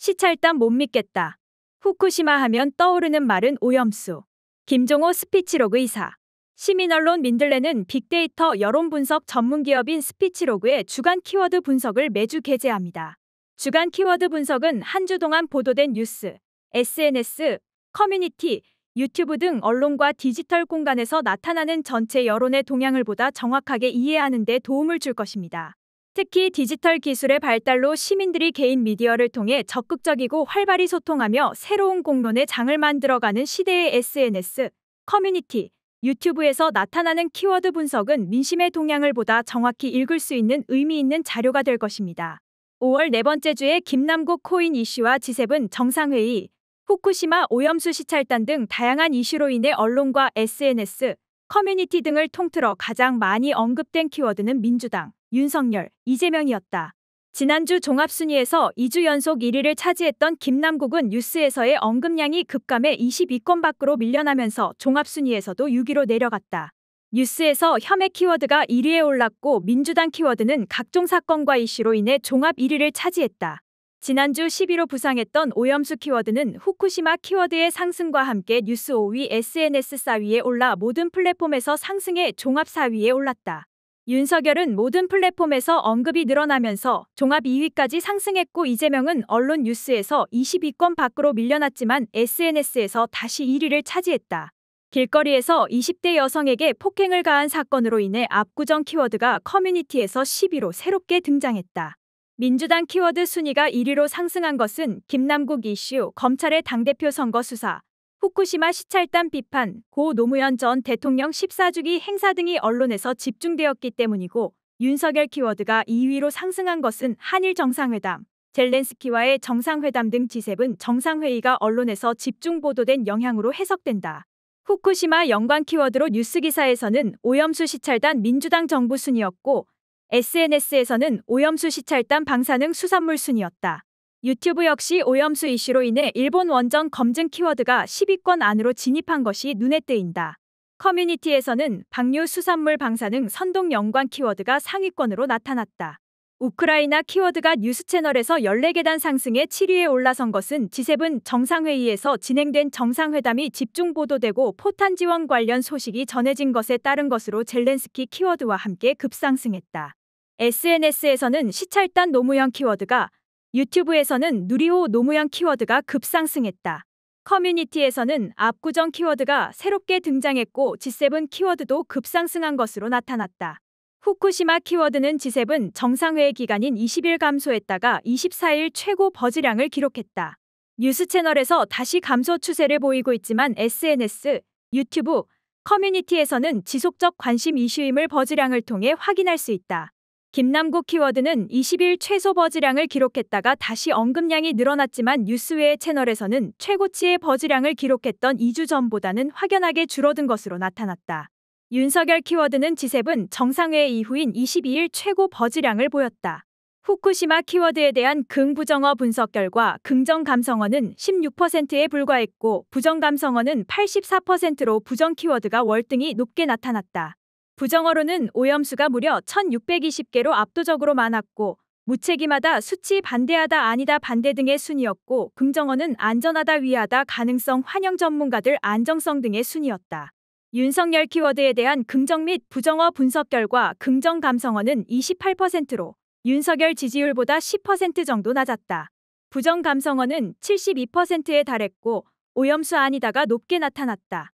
시찰단 못 믿겠다. 후쿠시마 하면 떠오르는 말은 오염수. 김종호 스피치로그 이사. 시민언론 민들레는 빅데이터 여론분석 전문기업인 스피치로그의 주간 키워드 분석을 매주 게재합니다. 주간 키워드 분석은 한 주 동안 보도된 뉴스, SNS, 커뮤니티, 유튜브 등 언론과 디지털 공간에서 나타나는 전체 여론의 동향을 보다 정확하게 이해하는 데 도움을 줄 것입니다. 특히 디지털 기술의 발달로 시민들이 개인 미디어를 통해 적극적이고 활발히 소통하며 새로운 공론의 장을 만들어가는 시대의 SNS, 커뮤니티, 유튜브에서 나타나는 키워드 분석은 민심의 동향을 보다 정확히 읽을 수 있는 의미 있는 자료가 될 것입니다. 5월 네 번째 주에 김남국 코인 이슈와 G7 정상회의, 후쿠시마 오염수 시찰단 등 다양한 이슈로 인해 언론과 SNS, 커뮤니티 등을 통틀어 가장 많이 언급된 키워드는 민주당, 윤석열, 이재명이었다. 지난주 종합순위에서 2주 연속 1위를 차지했던 김남국은 뉴스에서의 언급량이 급감해 22건 밖으로 밀려나면서 종합순위에서도 6위로 내려갔다. 뉴스에서 혐의 키워드가 1위에 올랐고 민주당 키워드는 각종 사건과 이슈로 인해 종합 1위를 차지했다. 지난주 10위로 부상했던 오염수 키워드는 후쿠시마 키워드의 상승과 함께 뉴스 5위, SNS 4위에 올라 모든 플랫폼에서 상승해 종합 4위에 올랐다. 윤석열은 모든 플랫폼에서 언급이 늘어나면서 종합 2위까지 상승했고 이재명은 언론 뉴스에서 22건 밖으로 밀려났지만 SNS에서 다시 1위를 차지했다. 길거리에서 20대 여성에게 폭행을 가한 사건으로 인해 압구정 키워드가 커뮤니티에서 10위로 새롭게 등장했다. 민주당 키워드 순위가 1위로 상승한 것은 김남국 이슈, 검찰의 당대표 선거 수사, 후쿠시마 시찰단 비판, 고 노무현 전 대통령 14주기 행사 등이 언론에서 집중되었기 때문이고 윤석열 키워드가 2위로 상승한 것은 한일 정상회담, 젤렌스키와의 정상회담 등 G7 정상회의가 언론에서 집중 보도된 영향으로 해석된다. 후쿠시마 연관 키워드로 뉴스 기사에서는 오염수 시찰단 민주당 정부 순이었고 SNS에서는 오염수 시찰단 방사능 수산물 순이었다. 유튜브 역시 오염수 이슈로 인해 일본 원전 검증 키워드가 10위권 안으로 진입한 것이 눈에 띄인다. 커뮤니티에서는 방류 수산물 방사능 선동 연관 키워드가 상위권으로 나타났다. 우크라이나 키워드가 뉴스 채널에서 14계단 상승해 7위에 올라선 것은 G7 정상회의에서 진행된 정상회담이 집중 보도되고 포탄 지원 관련 소식이 전해진 것에 따른 것으로 젤렌스키 키워드와 함께 급상승했다. SNS에서는 시찰단 노무현 키워드가, 유튜브에서는 누리호 노무현 키워드가 급상승했다. 커뮤니티에서는 압구정 키워드가 새롭게 등장했고 G7 키워드도 급상승한 것으로 나타났다. 후쿠시마 키워드는 G7 정상회의 기간인 20일 감소했다가 24일 최고 버즈량을 기록했다. 뉴스 채널에서 다시 감소 추세를 보이고 있지만 SNS, 유튜브, 커뮤니티에서는 지속적 관심 이슈임을 버즈량을 통해 확인할 수 있다. 김남국 키워드는 20일 최소 버즈량을 기록했다가 다시 언급량이 늘어났지만 뉴스 외의 채널에서는 최고치의 버즈량을 기록했던 2주 전보다는 확연하게 줄어든 것으로 나타났다. 윤석열 키워드는 G7 정상회의 이후인 22일 최고 버즈량을 보였다. 후쿠시마 키워드에 대한 긍부정어 분석 결과 긍정 감성어는 16%에 불과했고 부정 감성어는 84%로 부정 키워드가 월등히 높게 나타났다. 부정어로는 오염수가 무려 1620개로 압도적으로 많았고 무책임하다, 수치, 반대하다, 아니다, 반대 등의 순이었고 긍정어는 안전하다, 위하다, 가능성, 환영, 전문가들, 안정성 등의 순이었다. 윤석열 키워드에 대한 긍정 및 부정어 분석 결과 긍정 감성어는 28%로 윤석열 지지율보다 10% 정도 낮았다. 부정 감성어는 72%에 달했고 오염수 아니다가 높게 나타났다.